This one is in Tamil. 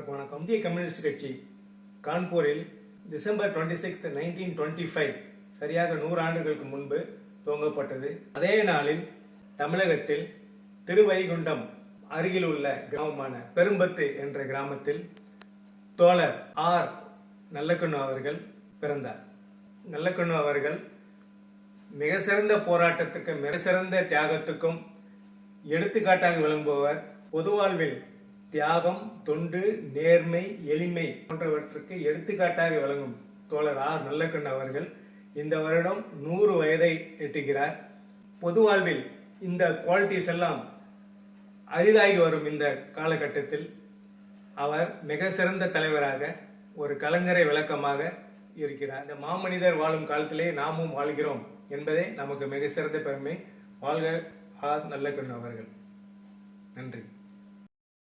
அனைவருக்கும் வணக்கம். இந்திய கம்யூனிஸ்ட் கட்சி கான்பூரில் டிசம்பர் 26, 1925 சரியாக 100 ஆண்டுகளுக்கு முன்பு துவங்கப்பட்டது. அதே நாளில் தமிழகத்தில் திருவைகுண்டம் அருகில் உள்ள கிராமமான பெரும்பத்து என்ற கிராமத்தில் தோழர் ஆர் நல்லக்கண்ணு அவர்கள் பிறந்தார். நல்லக்கண்ணு அவர்கள் மிக சிறந்த போராட்டத்துக்கும் மிக சிறந்த தியாகத்துக்கும் எடுத்துக்காட்டாக விளங்குபவர். பொது வாழ்வில் தியாகம், தொண்டு, நேர்மை, எளிமை போன்றவற்றுக்கு எடுத்துக்காட்டாக விளங்கும் தோழர் ஆர் நல்லக்கண்ணு அவர்கள் இந்த வருடம் 100 வயதை எட்டுகிறார். பொது வாழ்வில் இந்த குவாலிட்டிஸ் எல்லாம் அரிதாகி வரும் இந்த காலகட்டத்தில் அவர் மிக சிறந்த தலைவராக, ஒரு கலைஞரை விளக்கமாக இருக்கிறார். இந்த மாமனிதர் வாழும் காலத்திலே நாமும் வாழ்கிறோம் என்பதே நமக்கு மிக சிறந்த பெருமை. வாழ்க ஆர் நல்லக்கண்ணு அவர்கள். நன்றி.